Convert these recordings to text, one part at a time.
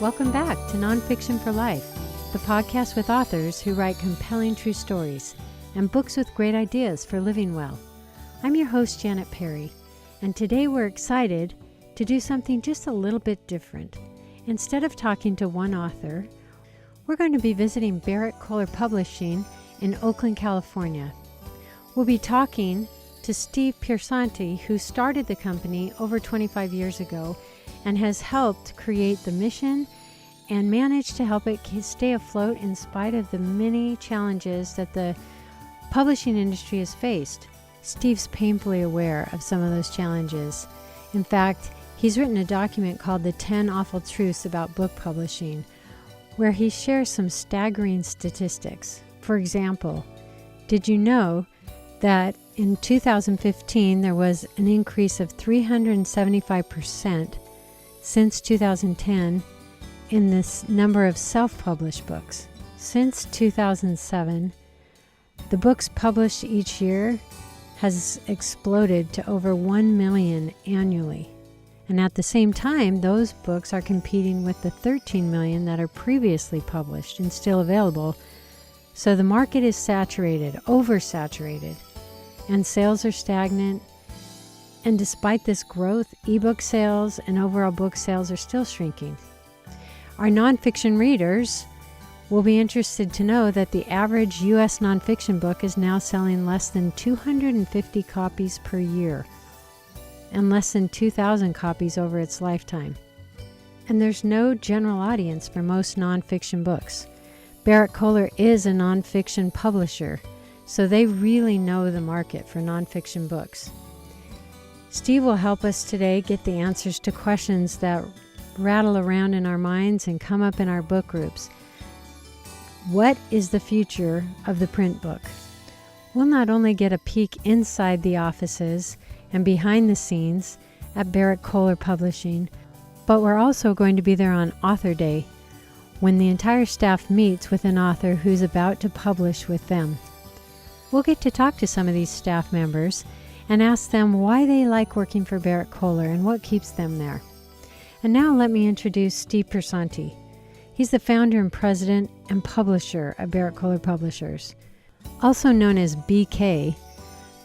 Welcome back to Nonfiction for Life, the podcast with authors who write compelling true stories and books with great ideas for living well. I'm your host, Janet Perry, and today we're excited to do something just a little bit different. Instead of talking to one author, we're going to be visiting Berrett-Koehler Publishing in Oakland, California. We'll be talking to Steve Piersanti, who started the company over 25 years ago and has helped create the mission and managed to help it stay afloat in spite of the many challenges that the publishing industry has faced. Steve's painfully aware of some of those challenges. In fact, he's written a document called The 10 Awful Truths About Book Publishing, where he shares some staggering statistics. For example, did you know that in 2015 there was an increase of 375% since 2010 in this number of self-published books? Since 2007, the books published each year has exploded to over 1 million annually. And at the same time, those books are competing with the 13 million that are previously published and still available. So the market is saturated, oversaturated, and sales are stagnant. And despite this growth, ebook sales and overall book sales are still shrinking. Our nonfiction readers will be interested to know that the average U.S. nonfiction book is now selling less than 250 copies per year and less than 2,000 copies over its lifetime. And there's no general audience for most nonfiction books. Berrett-Koehler is a nonfiction publisher, so they really know the market for nonfiction books. Steve will help us today get the answers to questions that rattle around in our minds and come up in our book groups. What is the future of the print book? We'll not only get a peek inside the offices and behind the scenes at Berrett-Koehler Publishing, but we're also going to be there on Author Day, when the entire staff meets with an author who's about to publish with them. We'll get to talk to some of these staff members and ask them why they like working for Berrett-Koehler and what keeps them there. And now let me introduce Steve Piersanti. He's the founder and president and publisher of Berrett-Koehler Publishers. Also known as BK,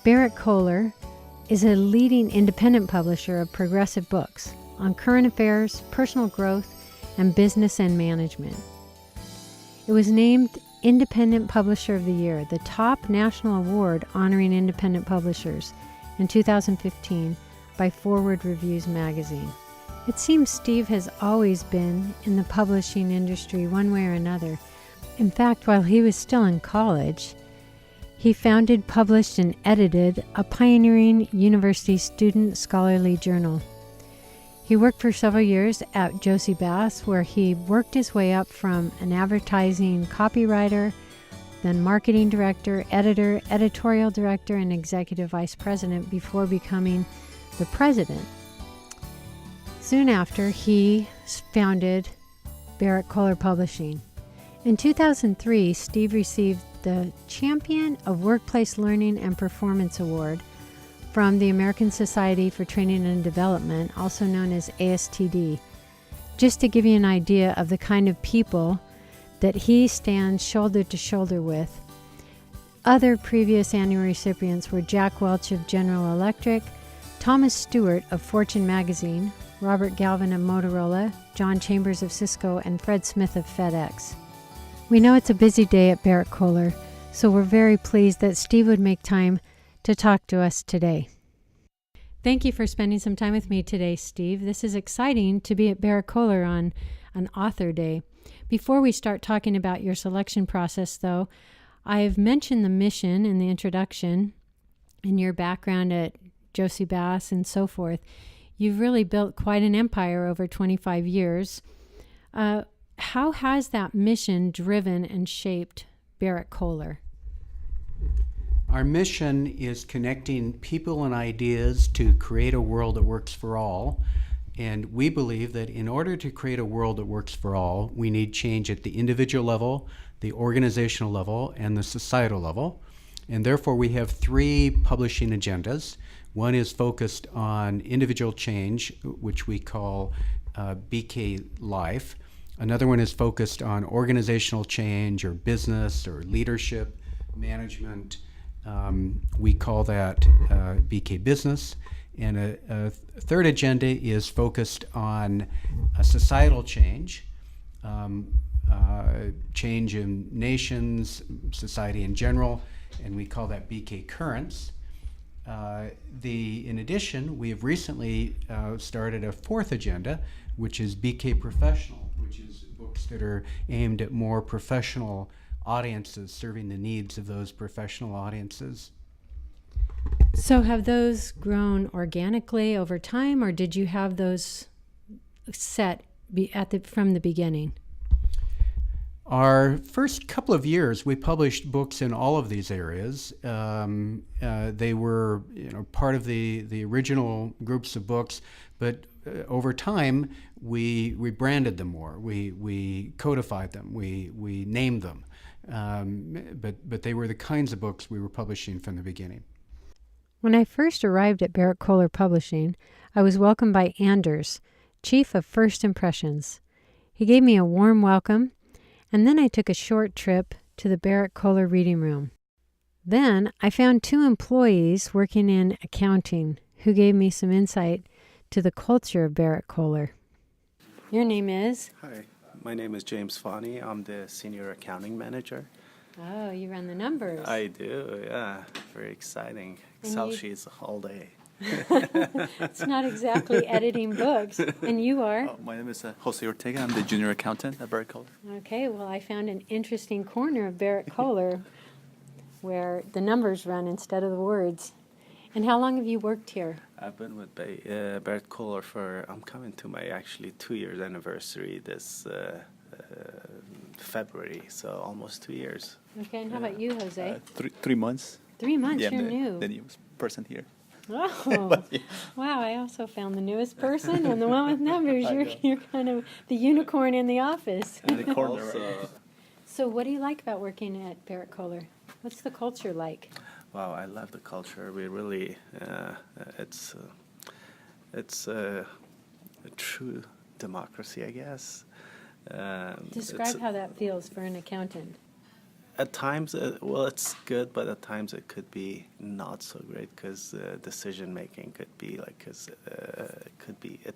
Berrett-Koehler is a leading independent publisher of progressive books on current affairs, personal growth, and business and management. It was named Independent Publisher of the Year, the top national award honoring independent publishers, in 2015 by Forward Reviews magazine. It seems Steve has always been in the publishing industry one way or another. In fact, while he was still in college, he founded, published, and edited a pioneering university student scholarly journal. He worked for several years at Josie Bass, where he worked his way up from an advertising copywriter, then marketing director, editor, editorial director, and executive vice president before becoming the president. Soon after, he founded Berrett-Koehler Publishing. In 2003, Steve received the Champion of Workplace Learning and Performance Award from the American Society for Training and Development, also known as ASTD. Just to give you an idea of the kind of people that he stands shoulder to shoulder with, other previous annual recipients were Jack Welch of General Electric, Thomas Stewart of Fortune magazine, Robert Galvin of Motorola, John Chambers of Cisco, and Fred Smith of FedEx. We know it's a busy day at Berrett-Koehler, so we're very pleased that Steve would make time to talk to us today. Thank you for spending some time with me today, Steve. This is exciting to be at Berrett-Koehler on an Author Day. Before we start talking about your selection process, though, I've mentioned the mission in the introduction and your background at Josie Bass and so forth. You've really built quite an empire over 25 years. How has that mission driven and shaped Berrett-Koehler? Our mission is connecting people and ideas to create a world that works for all. And we believe that in order to create a world that works for all, we need change at the individual level, the organizational level, and the societal level. And therefore, we have three publishing agendas. One is focused on individual change, which we call BK Life. Another one is focused on organizational change or business or leadership management. We call that BK Business. And a third agenda is focused on societal change, change in nations, society in general, and we call that BK Currents. In addition, we have recently started a fourth agenda, which is BK Professional, which is books that are aimed at more professional audiences, serving the needs of those professional audiences. So have those grown organically over time, or did you have those set from the beginning? Our first couple of years, we published books in all of these areas. They were, part of the original groups of books, but over time, we rebranded them more. We codified them. We named them. But they were the kinds of books we were publishing from the beginning. When I first arrived at Berrett-Koehler Publishing, I was welcomed by Anders, Chief of First Impressions. He gave me a warm welcome, and then I took a short trip to the Berrett-Koehler reading room. Then I found 2 employees working in accounting who gave me some insight to the culture of Berrett-Koehler. Your name is? Hi, my name is James Fani. I'm the Senior Accounting Manager. Oh, you run the numbers. I do, yeah. Very exciting. Excel sheets all day. It's not exactly editing books. And you are? Oh, my name is Jose Ortega. I'm the Junior Accountant at BerrettKoehler. Okay, well, I found an interesting corner of Berrett-Koehler where the numbers run instead of the words. And how long have you worked here? I've been with BerrettKoehler for, I'm coming to my actually 2-year anniversary this February, so almost 2 years. Okay, and how about you, Jose? 3 months. 3 months, Yeah, you're new. the newest person here. Oh, wow, I also found the newest person and the one with numbers. You're kind of the unicorn in the office. The corner, right? So what do you like about working at Berrett-Koehler? What's the culture like? Wow, I love the culture. We really, it's a true democracy, I guess. Describe how that feels for an accountant. At times, it's good, but at times it could be not so great because decision making could be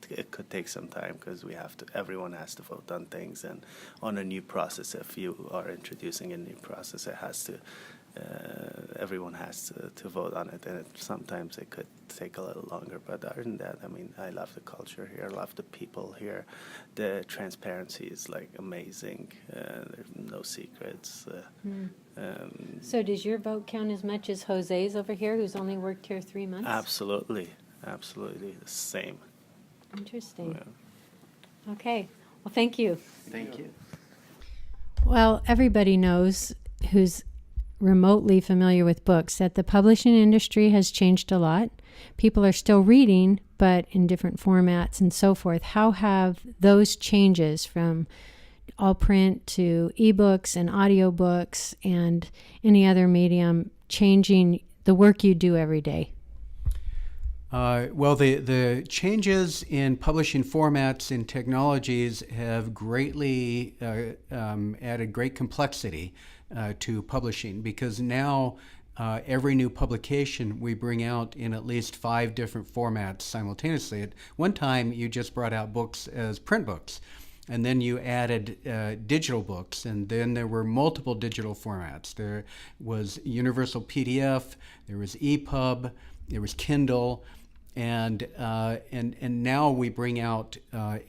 it could take some time because everyone has to vote on things and on a new process. If you are introducing a new process, everyone has to vote on it, and sometimes it could take a little longer. But other than that, I mean, I love the culture here. I love the people here. The transparency is amazing. There's no secrets. So does your vote count as much as Jose's over here, who's only worked here 3 months? Absolutely the same. Interesting. Yeah. Okay. Well, thank you. Thank you. Well, everybody knows who's remotely familiar with books that the publishing industry has changed a lot. People are still reading, but in different formats and so forth. How have those changes from all print to ebooks and audiobooks and any other medium changing the work you do every day? Well, the changes in publishing formats and technologies have greatly added great complexity to publishing, because now every new publication we bring out in at least 5 different formats simultaneously. At one time, you just brought out books as print books, and then you added digital books, and then there were multiple digital formats. There was Universal PDF, there was EPUB, there was Kindle, and now we bring out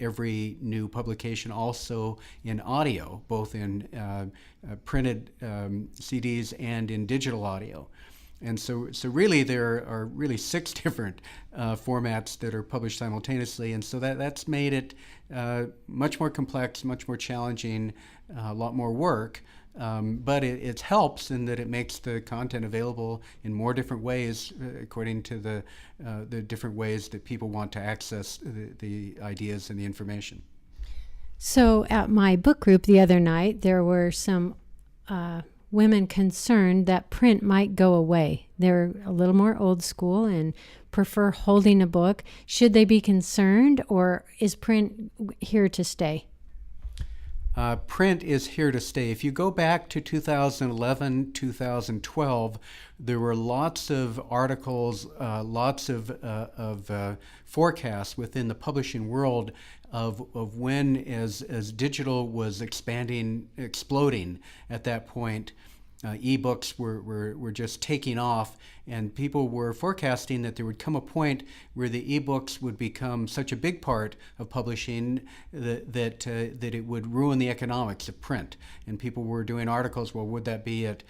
every new publication also in audio, both in printed CDs and in digital audio. And so really there are really 6 different formats that are published simultaneously, and so that's made it much more complex, much more challenging, a lot more work. But it helps in that it makes the content available in more different ways according to the different ways that people want to access the ideas and the information. So at my book group the other night, there were some women concerned that print might go away. They're a little more old school and prefer holding a book. Should they be concerned, or is print here to stay? Print is here to stay. If you go back to 2011, 2012, there were lots of articles, lots of forecasts within the publishing world of when, as digital was exploding at that point, ebooks were just taking off, and people were forecasting that there would come a point where the ebooks would become such a big part of publishing that it would ruin the economics of print. And people were doing articles, well, would that be at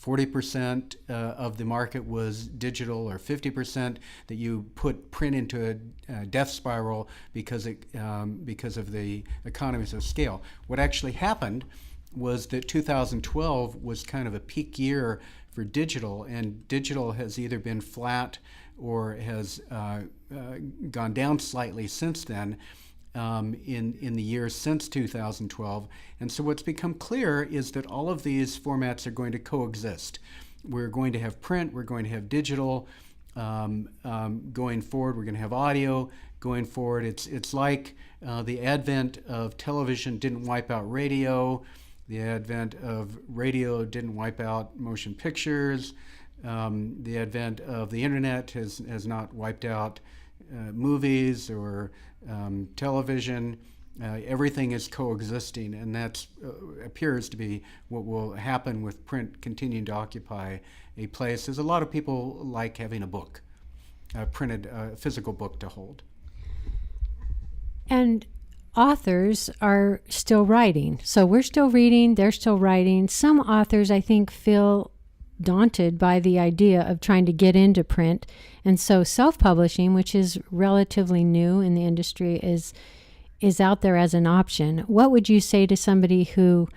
40% of the market was digital, or 50% that you put print into a death spiral because of the economies of scale? What actually happened was that 2012 was kind of a peak year for digital, and digital has either been flat or has gone down slightly since then in the years since 2012. And so what's become clear is that all of these formats are going to coexist. We're going to have print, we're going to have digital going forward, we're going to have audio going forward. It's like the advent of television didn't wipe out radio. The advent of radio didn't wipe out motion pictures. The advent of the internet has not wiped out movies or television. Everything is coexisting, and that appears to be what will happen with print continuing to occupy a place. There's a lot of people like having a book, a printed physical book to hold. And authors are still writing. So we're still reading, they're still writing. Some authors, I think, feel daunted by the idea of trying to get into print. And so self-publishing, which is relatively new in the industry, is out there as an option. What would you say to somebody who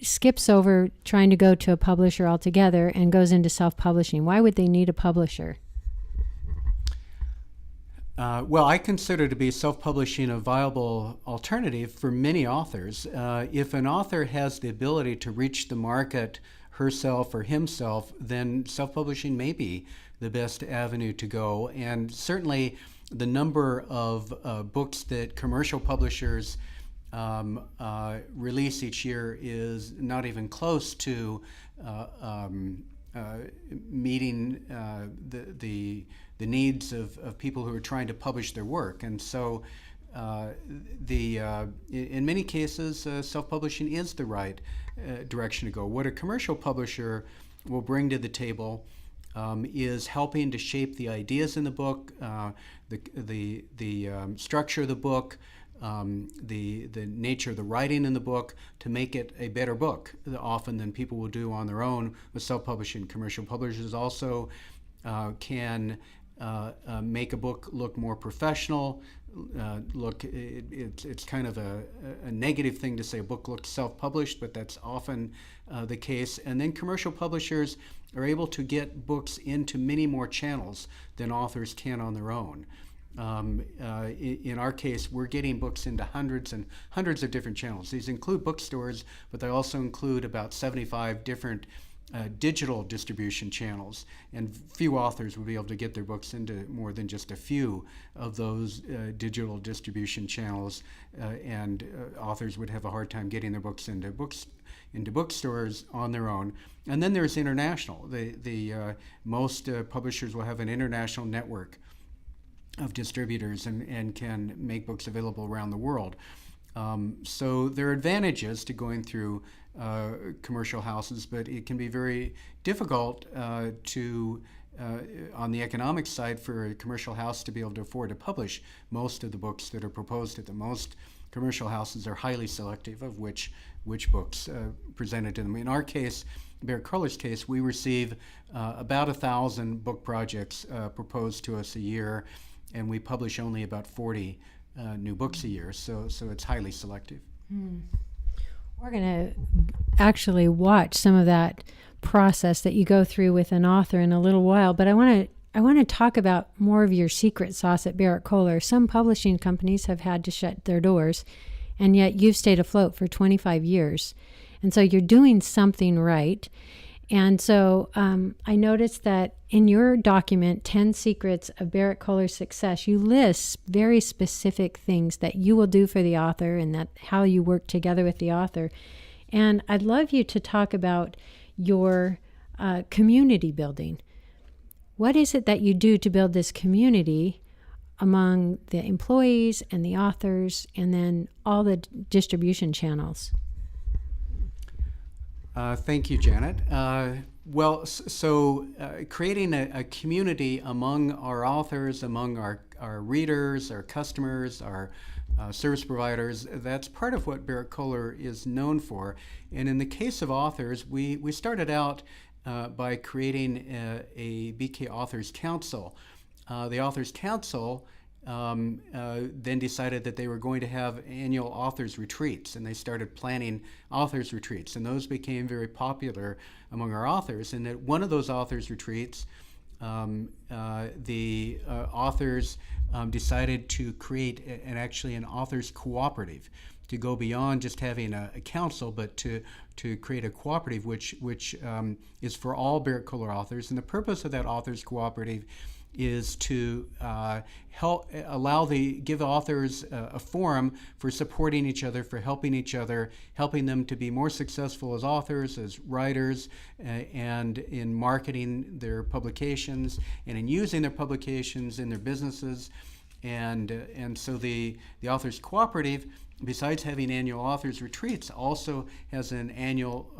skips over trying to go to a publisher altogether and goes into self-publishing? Why would they need a publisher? Well, I consider to be self-publishing a viable alternative for many authors. If an author has the ability to reach the market herself or himself, then self-publishing may be the best avenue to go. And certainly the number of books that commercial publishers release each year is not even close to meeting the needs of people who are trying to publish their work. And so in many cases, self-publishing is the right direction to go. What a commercial publisher will bring to the table is helping to shape the ideas in the book, the structure of the book, the nature of the writing in the book, to make it a better book often than people will do on their own with self-publishing. Commercial publishers also can make a book look more professional. It's kind of a negative thing to say a book looks self-published, but that's often the case. And then commercial publishers are able to get books into many more channels than authors can on their own. In our case, we're getting books into hundreds and hundreds of different channels. These include bookstores, but they also include about 75 different digital distribution channels, and few authors would be able to get their books into more than just a few of those digital distribution channels, and authors would have a hard time getting their books into bookstores on their own. And then there's international. Most publishers will have an international network of distributors and can make books available around the world. So there are advantages to going through commercial houses, but it can be very difficult on the economic side for a commercial house to be able to afford to publish most of the books that are proposed at them. Most commercial houses are highly selective of which books presented to them. In our case, BerrettKoehler's case, we receive about 1,000 book projects proposed to us a year, and we publish only about 40 new books a year, so it's highly selective. We're going to actually watch some of that process that you go through with an author in a little while, but I want to talk about more of your secret sauce at Berrett-Koehler. Some publishing companies have had to shut their doors, and yet you've stayed afloat for 25 years. And so you're doing something right. And so I noticed that in your document, 10 Secrets of BerrettKoehler Success, you list very specific things that you will do for the author and that how you work together with the author. And I'd love you to talk about your community building. What is it that you do to build this community among the employees and the authors and then all the distribution channels? Thank you, Janet. Creating a community among our authors, among our readers, our customers, our service providers, that's part of what BerrettKoehler is known for. And in the case of authors, we started out by creating a BK Authors Council. The Authors Council then decided that they were going to have annual authors retreats, and they started planning authors retreats, and those became very popular among our authors. And at one of those authors retreats, the authors decided to create an authors cooperative, to go beyond just having a council, but to create a cooperative which is for all BerrettKoehler authors. And the purpose of that authors cooperative is to give authors a forum for supporting each other, for helping each other, helping them to be more successful as authors, as writers, and in marketing their publications and in using their publications in their businesses. And so the Authors Cooperative, besides having annual authors retreats, also has an annual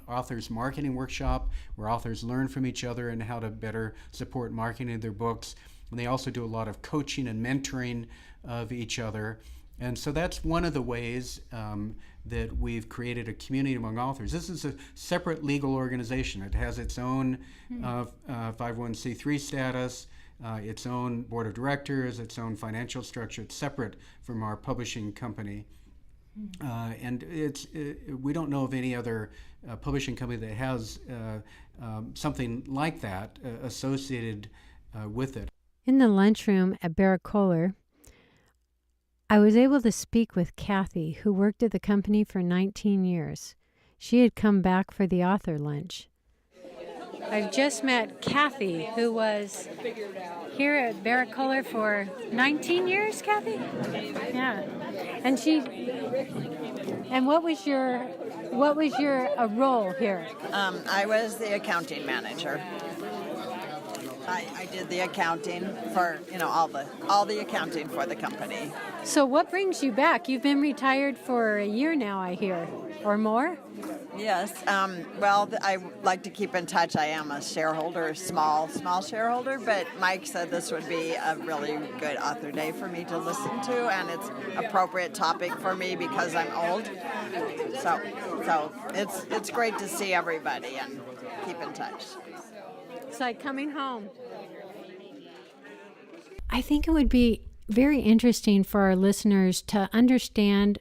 authors marketing workshop where authors learn from each other and how to better support marketing their books. And they also do a lot of coaching and mentoring of each other. And so that's one of the ways that we've created a community among authors. This is a separate legal organization. It has its own 501c3 status, its own board of directors, its own financial structure. It's separate from our publishing company. And we don't know of any other publishing company that has something like that associated with it. In the lunchroom at BerrettKoehler, I was able to speak with Cathy, who worked at the company for 19 years. She had come back for the author lunch. I've just met Cathy, who was here at BerrettKoehler for 19 years, Cathy? Yeah. And what was your role here? I was the accounting manager. I did the accounting for, all the accounting for the company. So what brings you back? You've been retired for a year now, I hear, or more? Yes. I like to keep in touch. I am a shareholder, small shareholder, but Mike said this would be a really good author day for me to listen to, and it's appropriate topic for me because I'm old. So it's great to see everybody and keep in touch. It's like coming home. I think it would be very interesting for our listeners to understand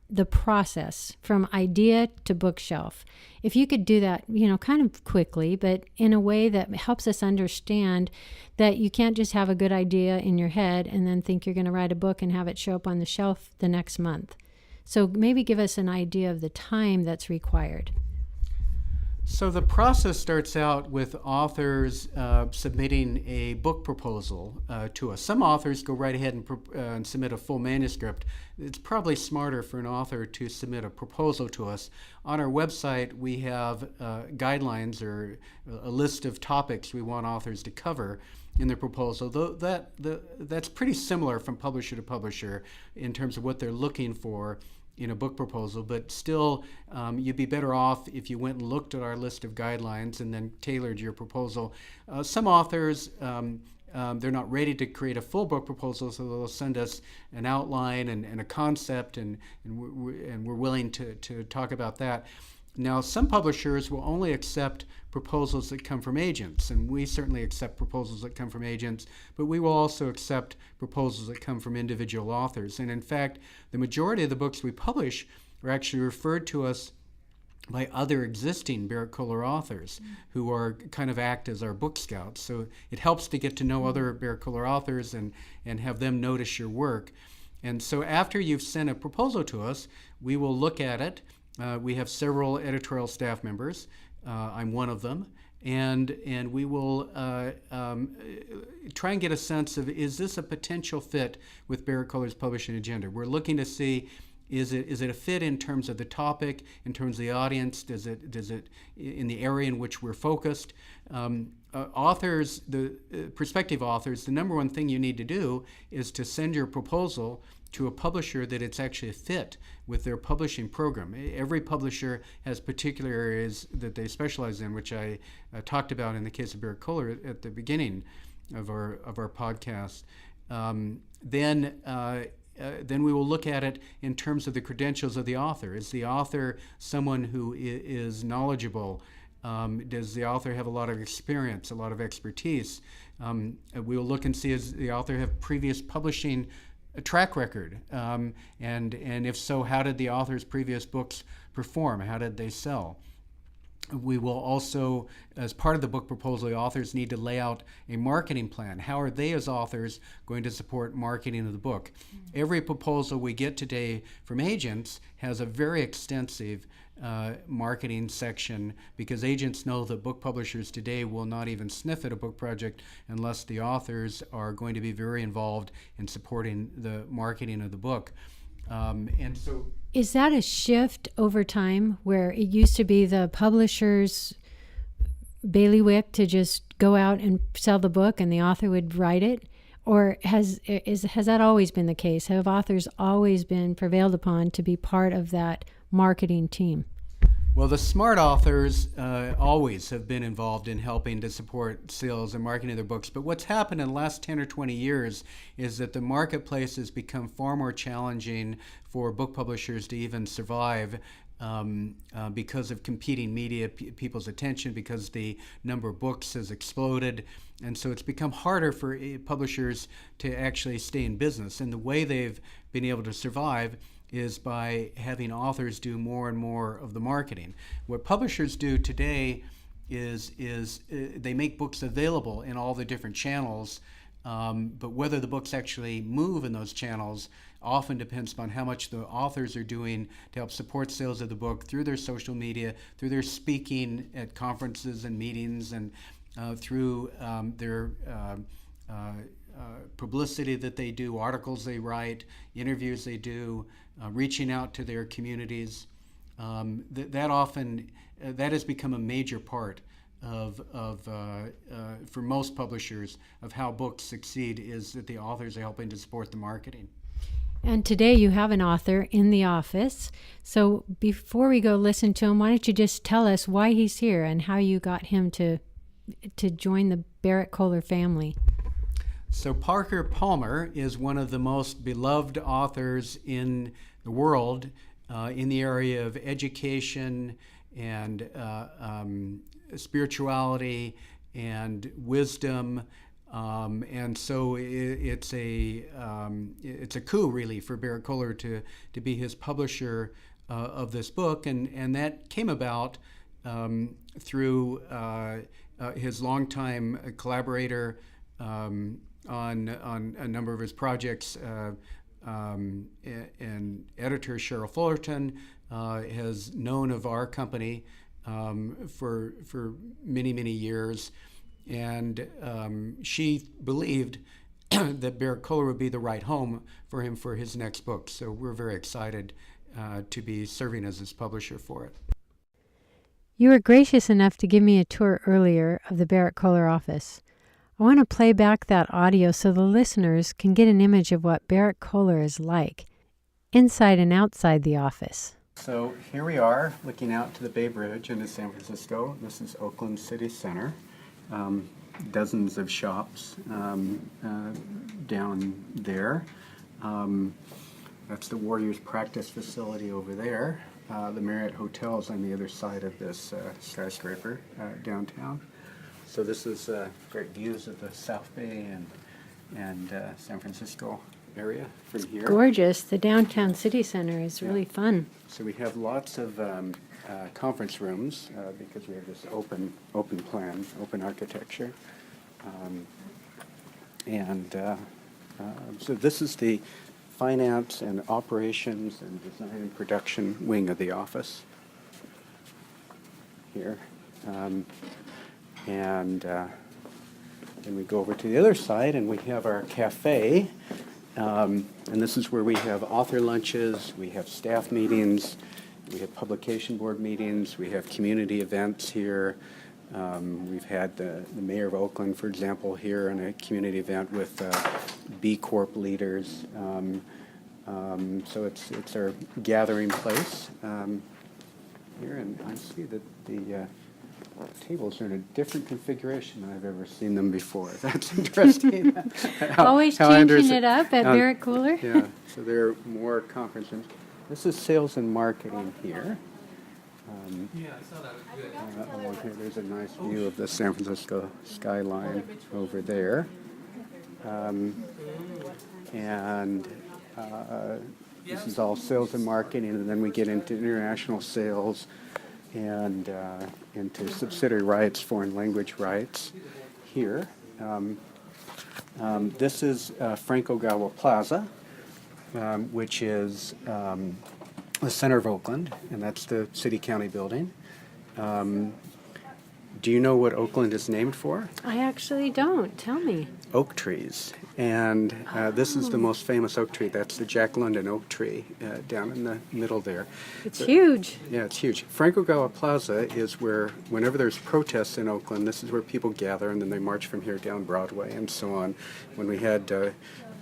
the process from idea to bookshelf. If you could do that, kind of quickly, but in a way that helps us understand that you can't just have a good idea in your head and then think you're going to write a book and have it show up on the shelf the next month. So maybe give us an idea of the time that's required. So the process starts out with authors submitting a book proposal to us. Some authors go right ahead and submit a full manuscript. It's probably smarter for an author to submit a proposal to us. On our website, we have guidelines or a list of topics we want authors to cover in their proposal. That's pretty similar from publisher to publisher in terms of what they're looking for in a book proposal, but still you'd be better off if you went and looked at our list of guidelines and then tailored your proposal. Some authors, they're not ready to create a full book proposal, so they'll send us an outline and a concept, and we're willing to talk about that. Now, some publishers will only accept proposals that come from agents, and we certainly accept proposals that come from agents, but we will also accept proposals that come from individual authors. And in fact, the majority of the books we publish are actually referred to us by other existing BerrettKoehler authors who are kind of act as our book scouts. So it helps to get to know other BerrettKoehler authors and have them notice your work. And so after you've sent a proposal to us, we will look at it. We have several editorial staff members. I'm one of them. And we will try and get a sense of, is this a potential fit with Berrett-Koehler's publishing agenda? We're looking to see, is it a fit in terms of the topic, in terms of the audience? Does it in the area in which we're focused? Authors, prospective authors, the number one thing you need to do is to send your proposal to a publisher that it's actually a fit with their publishing program. Every publisher has particular areas that they specialize in, which I talked about in the case of Berrett-Koehler at the beginning of our podcast. Then we will look at it in terms of the credentials of the author. Is the author someone who is knowledgeable? Does the author have a lot of experience, a lot of expertise? We will look and see, does the author have previous publishing track record? And if so, how did the author's previous books perform? How did they sell? We will also, as part of the book proposal, the authors need to lay out a marketing plan. How are they as authors going to support marketing of the book? Every proposal we get today from agents has a very extensive marketing section, because agents know that book publishers today will not even sniff at a book project unless the authors are going to be very involved in supporting the marketing of the book. And so, is that a shift over time, where it used to be the publisher's bailiwick to just go out and sell the book and the author would write it? Or has that always been the case? Have authors always been prevailed upon to be part of that marketing team? well, the smart authors always have been involved in helping to support sales and marketing of their books. But what's happened in the last 10 or 20 years is that the marketplace has become far more challenging for book publishers to even survive because of competing media, people's attention, because the number of books has exploded. And so it's become harder for publishers to actually stay in business. And the way they've been able to survive is by having authors do more and more of the marketing. What publishers do today is they make books available in all the different channels, but whether the books actually move in those channels often depends upon how much the authors are doing to help support sales of the book through their social media, through their speaking at conferences and meetings, and through their publicity that they do, articles they write, interviews they do, reaching out to their communities. That has become a major part of for most publishers of how books succeed, is that the authors are helping to support the marketing. And today you have an author in the office. So before we go listen to him, why don't you just tell us why he's here and how you got him to join the Berrett-Koehler family? So Parker Palmer is one of the most beloved authors in the world in the area of education and spirituality and wisdom. And so it's a coup, really, for Berrett-Koehler to be his publisher of this book, and that came about through his longtime collaborator on a number of his projects, and editor Cheryl Fullerton has known of our company for many years. And she believed that Berrett-Koehler would be the right home for him for his next book. So we're very excited to be serving as his publisher for it. You were gracious enough to give me a tour earlier of the Berrett-Koehler office. I want to play back that audio so the listeners can get an image of what Berrett-Koehler is like, inside and outside the office. So here we are, looking out to the Bay Bridge into San Francisco. This is Oakland City Center. Dozens of shops down there. That's the Warriors practice facility over there. The Marriott Hotel is on the other side of this skyscraper downtown. So this is great views of the South Bay and San Francisco area from here. Gorgeous. The downtown city center is really fun. So we have lots of conference rooms because we have this open plan, open architecture. So this is the finance and operations and design and production wing of the office here. And then we go over to the other side, and we have our cafe. And this is where we have author lunches, we have staff meetings, we have publication board meetings, we have community events here. We've had the mayor of Oakland, for example, here in a community event with B Corp leaders. So it's our gathering place here, and I see that the tables are in a different configuration than I've ever seen them before. That's interesting. Always changing it up at BerrettKoehler. Yeah, so there are more conference rooms. This is sales and marketing here. Along here, there's a nice view of the San Francisco skyline over there. This is all sales and marketing, and then we get into international sales and into subsidiary rights, foreign language rights here. This is Frank Ogawa Plaza, which is the center of Oakland, and that's the city-county building. Do you know what Oakland is named for? I actually don't. Tell me. Oak trees. And this is the most famous oak tree. That's the Jack London oak tree down in the middle there. It's huge. Yeah, it's huge. Frank Ogawa Plaza is where, whenever there's protests in Oakland, this is where people gather, and then they march from here down Broadway and so on. When we had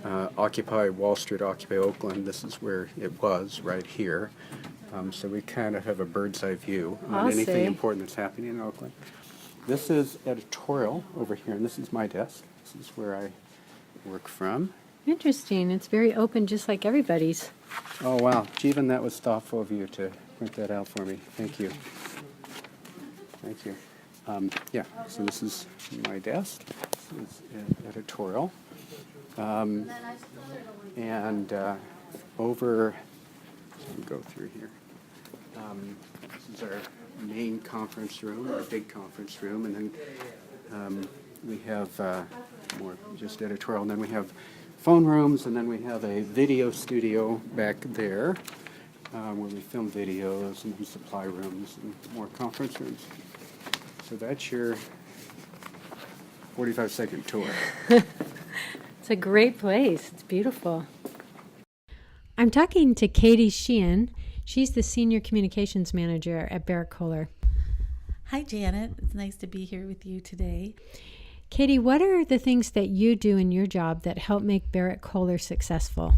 Occupy Wall Street, Occupy Oakland, this is where it was, right here. So we kind of have a bird's eye view on anything important that's happening in Oakland. This is editorial over here, and this is my desk. This is where I work from. Interesting. It's very open, just like everybody's. Oh, wow. Jeevan, that was thoughtful of you to print that out for me. Thank you. Thank you. Yeah, so this is my desk. This is editorial. Over, so we go through here. This is our main conference room, our big conference room, and then we have more just editorial, and then we have phone rooms, and then we have a video studio back there where we film videos, and supply rooms, and more conference rooms. So that's your 45-second tour. It's a great place. It's beautiful. I'm talking to Katie Sheehan. She's the Senior Communications Manager at BerrettKoehler. Hi, Janet. It's nice to be here with you today. Katie, what are the things that you do in your job that help make BerrettKoehler successful?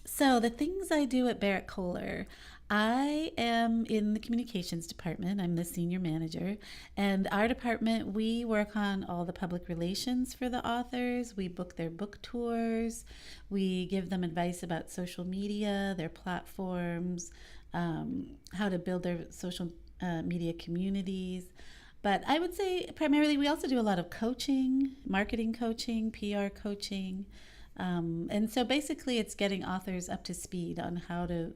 So the things I do at BerrettKoehler, I am in the communications department. I'm the senior manager. And our department, we work on all the public relations for the authors. We book their book tours. We give them advice about social media, their platforms, how to build their social media communities. But I would say primarily we also do a lot of coaching, marketing coaching, PR coaching. And so basically it's getting authors up to speed on how to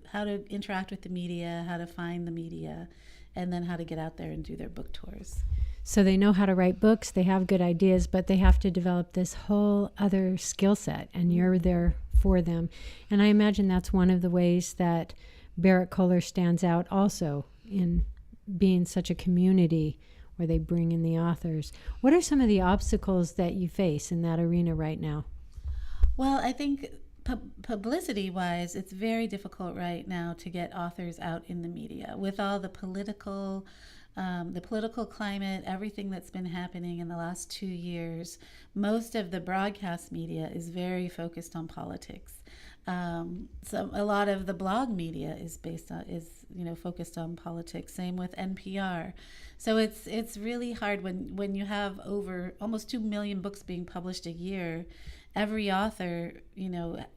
interact with the media, how to find the media, and then how to get out there and do their book tours. So they know how to write books, they have good ideas, but they have to develop this whole other skill set, and you're there for them. And I imagine that's one of the ways that BerrettKoehler stands out also in being such a community where they bring in the authors. What are some of the obstacles that you face in that arena right now? Well, I think publicity-wise, it's very difficult right now to get authors out in the media with all the political climate, everything that's been happening in the last 2 years. Most of the broadcast media is very focused on politics. So a lot of the blog media is focused on politics. Same with NPR. So it's really hard when you have over almost 2 million books being published a year. Every author,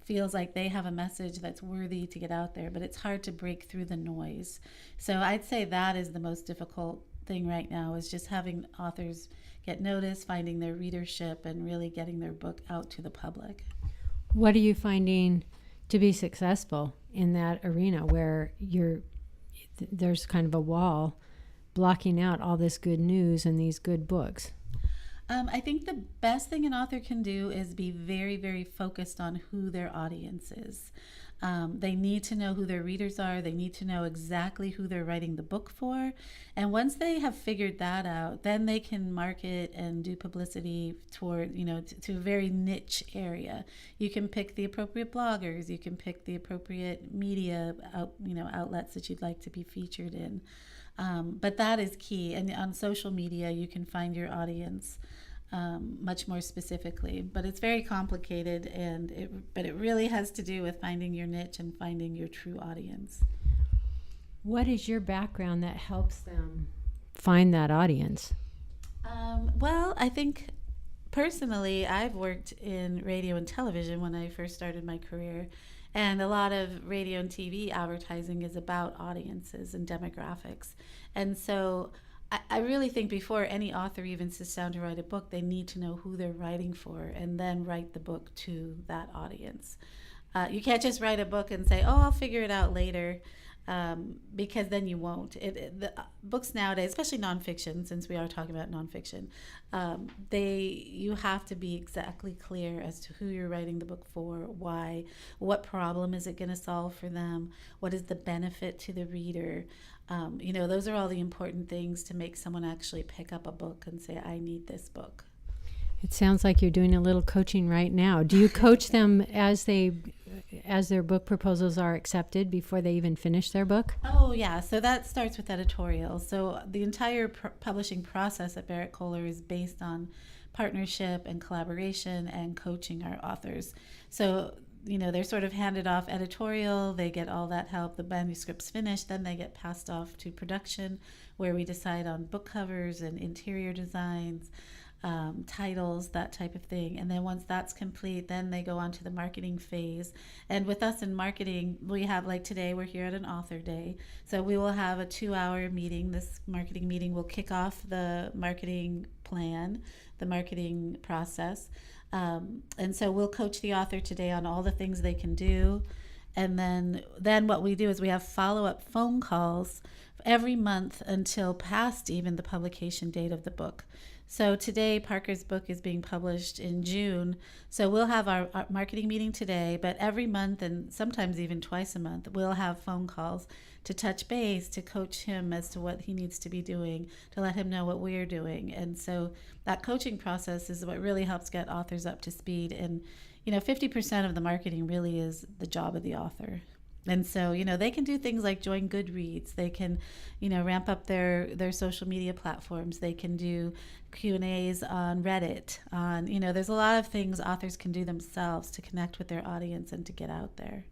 feels like they have a message that's worthy to get out there, but it's hard to break through the noise. So I'd say that is the most difficult thing right now, is just having authors get noticed, finding their readership, and really getting their book out to the public. What are you finding to be successful in that arena where there's kind of a wall blocking out all this good news and these good books? I think the best thing an author can do is be very, very focused on who their audience is. They need to know who their readers are. They need to know exactly who they're writing the book for. And once they have figured that out, then they can market and do publicity toward, to a very niche area. You can pick the appropriate bloggers. You can pick the appropriate media outlets that you'd like to be featured in. But that is key. And on social media, you can find your audience much more specifically. But it's very complicated, but it really has to do with finding your niche and finding your true audience. What is your background that helps them find that audience? Well, I think personally, I've worked in radio and television when I first started my career. And a lot of radio and TV advertising is about audiences and demographics. And so I really think before any author even sits down to write a book, they need to know who they're writing for and then write the book to that audience. You can't just write a book and say, I'll figure it out later, because then you won't. The books nowadays, especially nonfiction, since we are talking about nonfiction, you have to be exactly clear as to who you're writing the book for, why, what problem is it going to solve for them, what is the benefit to the reader. Those are all the important things to make someone actually pick up a book and say, I need this book. It sounds like you're doing a little coaching right now. Do you coach them as their book proposals are accepted before they even finish their book? Oh, yeah. So that starts with editorial. So the entire publishing process at Berrett-Koehler is based on partnership and collaboration and coaching our authors. So, they're sort of handed off editorial. They get all that help. The manuscript's finished. Then they get passed off to production, where we decide on book covers and interior designs, titles, that type of thing. And then once that's complete, then they go on to the marketing phase. And with us in marketing, we have, like today, we're here at an author day. So we will have a 2-hour meeting. This marketing meeting will kick off the marketing plan, the marketing process. And so we'll coach the author today on all the things they can do. And then what we do is we have follow-up phone calls every month until past even the publication date of the book. So today, Parker's book is being published in June. So we'll have our marketing meeting today, but every month, and sometimes even twice a month, we'll have phone calls to touch base, to coach him as to what he needs to be doing, to let him know what we're doing. And so that coaching process is what really helps get authors up to speed. And 50% of the marketing really is the job of the author. And so, they can do things like join Goodreads. They can, ramp up their social media platforms. They can do Q&As on Reddit. There's a lot of things authors can do themselves to connect with their audience and to get out there.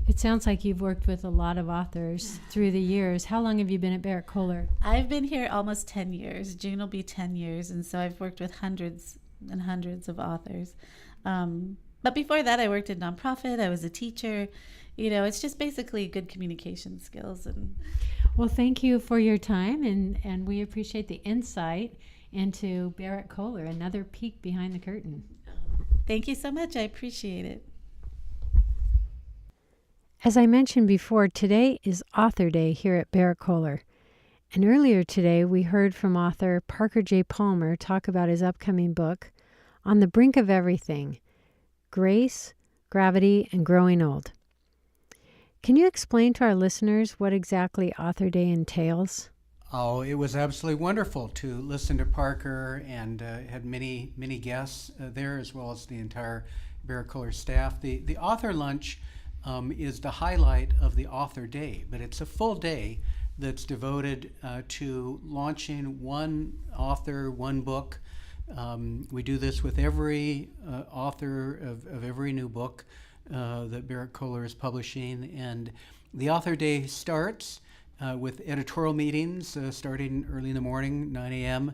It sounds like you've worked with a lot of authors through the years. How long have you been at Berrett-Koehler? I've been here almost 10 years. June will be 10 years. And so I've worked with hundreds and hundreds of authors. But before that, I worked in nonprofit. I was a teacher. It's just basically good communication skills. Well, thank you for your time, and we appreciate the insight into Berrett-Koehler, another peek behind the curtain. Thank you so much. I appreciate it. As I mentioned before, today is Author Day here at Berrett-Koehler. And earlier today, we heard from author Parker J. Palmer talk about his upcoming book, On the Brink of Everything, Grace, Gravity, and Growing Old. Can you explain to our listeners what exactly Author Day entails? Oh, it was absolutely wonderful to listen to Parker, and had many guests there, as well as the entire Berrett-Koehler staff. The author lunch is the highlight of the Author Day, but it's a full day that's devoted to launching one author, one book. We do this with every author of every new book that Berrett-Koehler is publishing. And the Author Day starts with editorial meetings starting early in the morning, 9 a.m.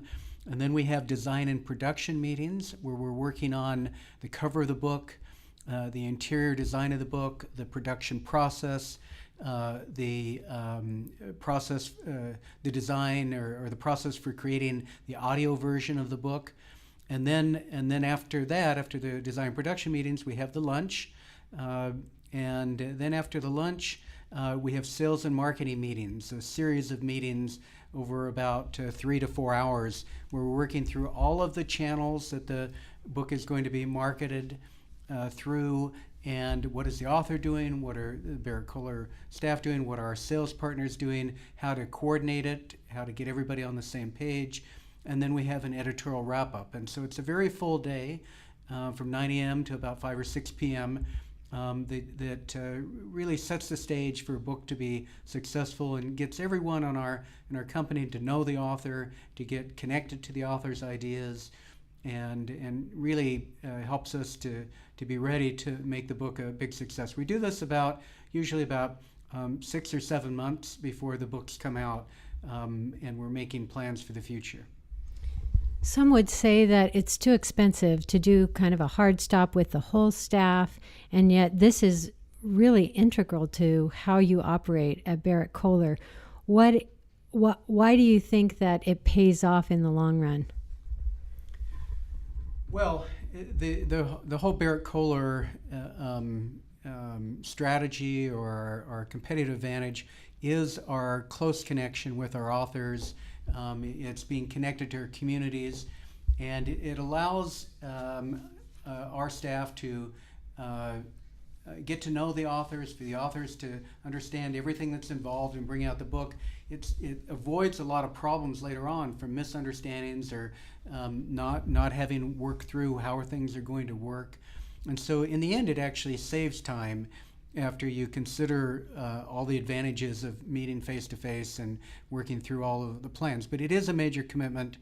And then we have design and production meetings where we're working on the cover of the book, the interior design of the book, the production process, the design or the process for creating the audio version of the book. And then after that, after the design production meetings, we have the lunch. And then after the lunch, we have sales and marketing meetings, a series of meetings over about 3 to 4 hours. We're working through all of the channels that the book is going to be marketed through, and what is the author doing, what are the Berrett-Koehler staff doing, what are our sales partners doing, how to coordinate it, how to get everybody on the same page, and then we have an editorial wrap-up. And so it's a very full day from 9 a.m. to about 5 or 6 p.m. That really sets the stage for a book to be successful and gets everyone in our company to know the author, to get connected to the author's ideas, and really helps us to be ready to make the book a big success. We do this usually about 6 or 7 months before the books come out, and we're making plans for the future. Some would say that it's too expensive to do kind of a hard stop with the whole staff, and yet this is really integral to how you operate at Berrett-Koehler. Why do you think that it pays off in the long run? Well, the whole Berrett-Koehler strategy or our competitive advantage is our close connection with our authors. It's being connected to our communities, and it allows our staff to get to know the authors, for the authors to understand everything that's involved in bringing out the book. It avoids a lot of problems later on from misunderstandings or not having worked through how things are going to work. And so in the end, it actually saves time after you consider all the advantages of meeting face-to-face and working through all of the plans. But it is a major commitment.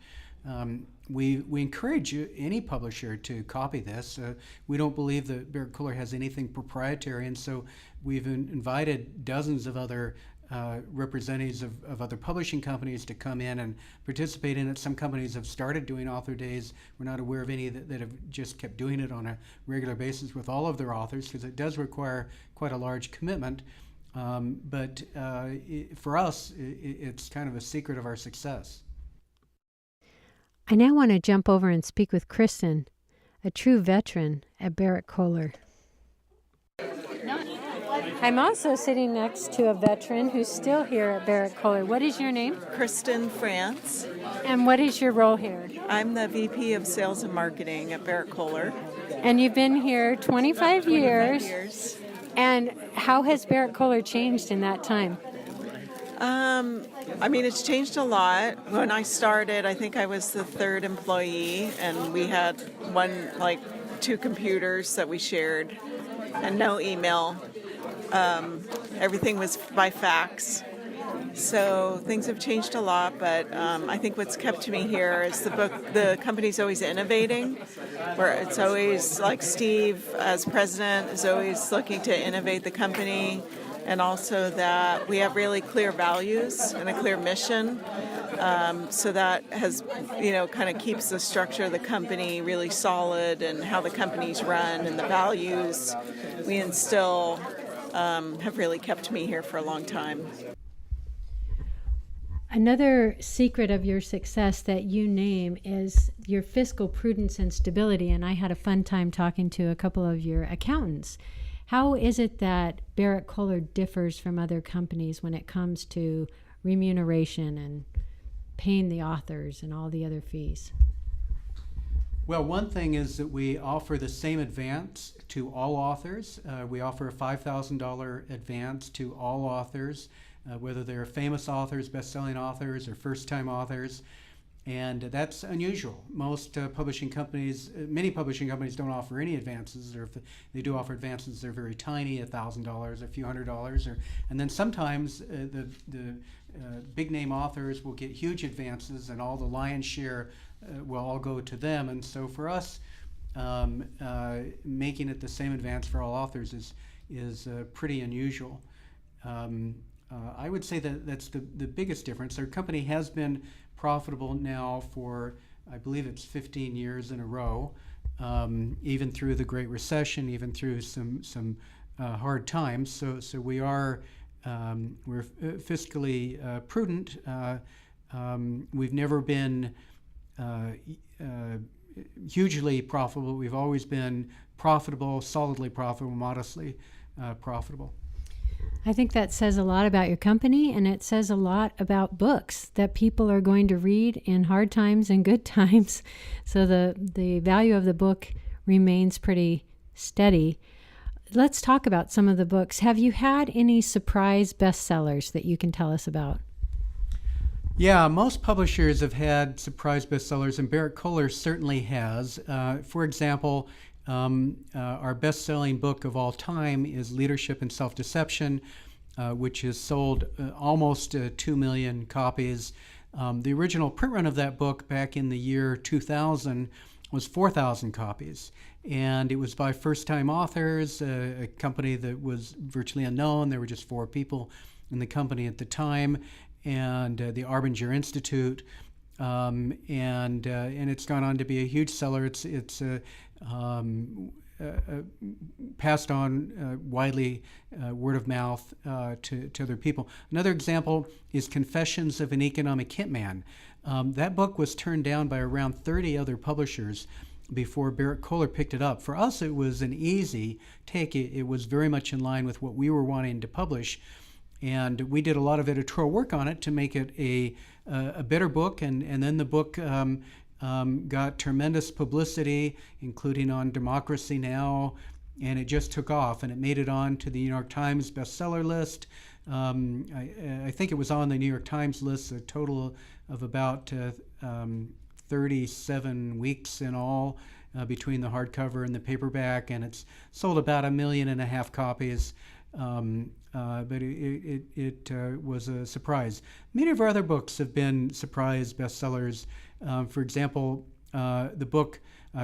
We encourage any publisher to copy this. We don't believe that Berrett-Koehler has anything proprietary, and so we've invited dozens of other representatives of other publishing companies to come in and participate in it. Some companies have started doing author days. We're not aware of any that have just kept doing it on a regular basis with all of their authors, because it does require quite a large commitment. But for us, it's kind of a secret of our success. I now want to jump over and speak with Kristin, a true veteran at Berrett-Koehler. I'm also sitting next to a veteran who's still here at Berrett-Koehler. What is your name? Kristin France. And what is your role here? I'm the VP of Sales and Marketing at Berrett-Koehler. And you've been here 25 years. And how has Berrett-Koehler changed in that time? It's changed a lot. When I started, I think I was the third employee, and we had 2 computers that we shared and no email. Everything was by fax. So things have changed a lot, but I think what's kept me here is the company's always innovating, where it's always like Steve as president is always looking to innovate the company, and also that we have really clear values and a clear mission. So that has, kind of keeps the structure of the company really solid, and how the company's run and the values we instill have really kept me here for a long time. Another secret of your success that you name is your fiscal prudence and stability, and I had a fun time talking to a couple of your accountants. How is it that Berrett-Koehler differs from other companies when it comes to remuneration and paying the authors and all the other fees? Well, one thing is that we offer the same advance to all authors. We offer a $5,000 advance to all authors, whether they're famous authors, best-selling authors, or first-time authors. And that's unusual. Most publishing companies, many publishing companies don't offer any advances, or if they do offer advances, they're very tiny, $1,000, a few $100s. And then sometimes the big-name authors will get huge advances, and all the lion's share will all go to them. And so for us, making it the same advance for all authors is pretty unusual. I would say that that's the biggest difference. Our company has been profitable now for, I believe it's 15 years in a row, even through the Great Recession, even through some hard times. So we are we're fiscally prudent. We've never been hugely profitable. We've always been profitable, solidly profitable, modestly profitable. I think that says a lot about your company, and it says a lot about books that people are going to read in hard times and good times. So the value of the book remains pretty steady. Let's talk about some of the books. Have you had any surprise bestsellers that you can tell us about? Yeah, most publishers have had surprise bestsellers, and BerrettKoehler certainly has. For example, our best-selling book of all time is Leadership and Self-Deception, which has sold almost 2 million copies. The original print run of that book back in the year 2000 was 4,000 copies. And it was by first-time authors, a company that was virtually unknown. There were just 4 people in the company at the time, and the Arbinger Institute. And it's gone on to be a huge seller. It's passed on widely word of mouth to other people. Another example is Confessions of an Economic Hitman. That book was turned down by around 30 other publishers before BerrettKoehler picked it up. For us, it was an easy take. It was very much in line with what we were wanting to publish. And we did a lot of editorial work on it to make it a better book. And then the book got tremendous publicity, including on Democracy Now!, and it just took off. And it made it on to the New York Times bestseller list. I think it was on the New York Times list a total of about 37 weeks in all between the hardcover and the paperback, and it's sold about 1.5 million copies. But it was a surprise. Many of our other books have been surprise bestsellers. For example, the book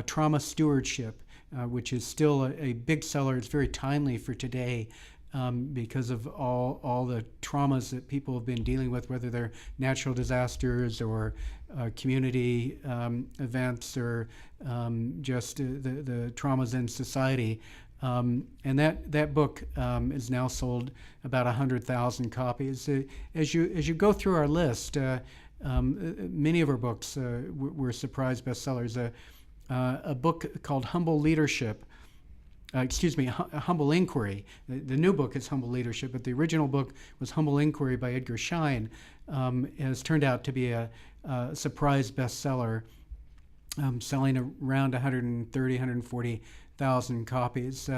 Trauma Stewardship, which is still a big seller. It's very timely for today because of all the traumas that people have been dealing with, whether they're natural disasters or community events or just the traumas in society. And that book is now sold about 100,000 copies. As you go through our list, many of our books were surprise bestsellers. A book called Humble Leadership, Humble Inquiry. The new book is Humble Leadership, but the original book was Humble Inquiry by Edgar Schein. Has turned out to be a surprise bestseller, selling around 130, 140,000 copies.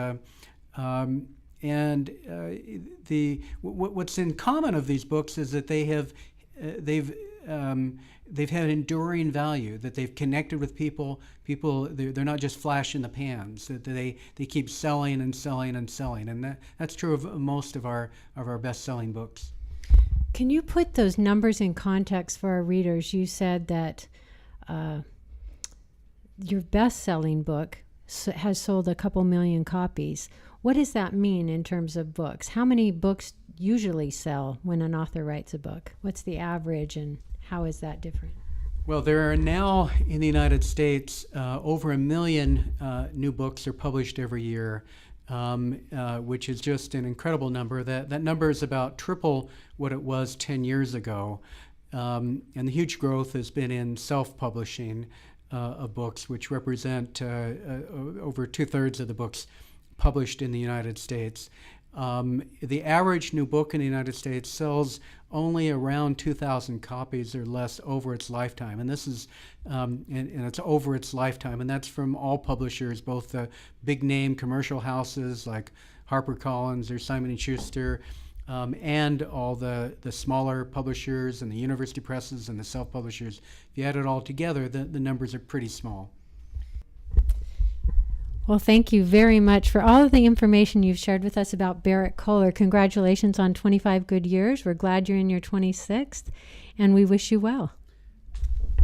What's in common of these books is that they've had enduring value, that they've connected with people. They're not just flash in the pans, that they keep selling and selling and selling. And that's true of most of our best-selling books. Can you put those numbers in context for our readers? You said that your best-selling book has sold a couple million copies. What does that mean in terms of books? How many books usually sell when an author writes a book? What's the average, and how is that different? Well, there are now in the United States over 1 million new books are published every year, which is just an incredible number. That number is about triple what it was 10 years ago. And the huge growth has been in self-publishing of books, which represent over 2/3 of the books published in the United States. The average new book in the United States sells only around 2,000 copies or less over its lifetime, and this is and it's over its lifetime, and that's from all publishers, both the big name commercial houses like HarperCollins or Simon & Schuster, and all the smaller publishers and the university presses and the self-publishers. If you add it all together, the numbers are pretty small. Well, thank you very much for all of the information you've shared with us about Berrett-Koehler. Congratulations on 25 good years. We're glad you're in your 26th, and we wish you well.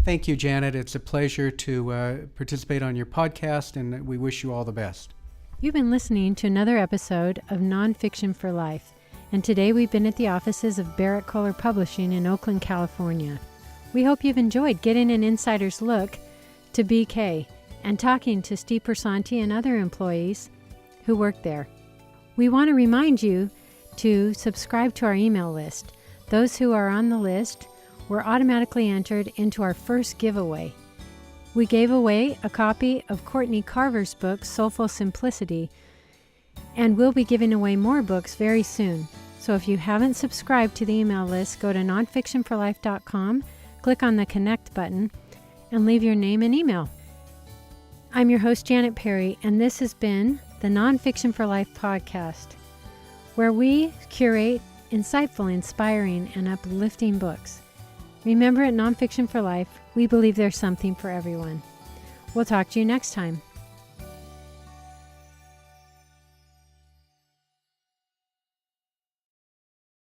Thank you, Janet. It's a pleasure to participate on your podcast, and we wish you all the best. You've been listening to another episode of Nonfiction for Life, and today we've been at the offices of Berrett-Koehler Publishing in Oakland, California. We hope you've enjoyed getting an insider's look to BK and talking to Steve Piersanti and other employees who work there. We want to remind you to subscribe to our email list. Those who are on the list were automatically entered into our first giveaway. We gave away a copy of Courtney Carver's book, Soulful Simplicity, and we'll be giving away more books very soon. So if you haven't subscribed to the email list, go to nonfictionforlife.com, click on the Connect button, and leave your name and email. I'm your host, Janet Perry, and this has been the Nonfiction for Life podcast, where we curate insightful, inspiring, and uplifting books. Remember, at Nonfiction for Life, we believe there's something for everyone. We'll talk to you next time.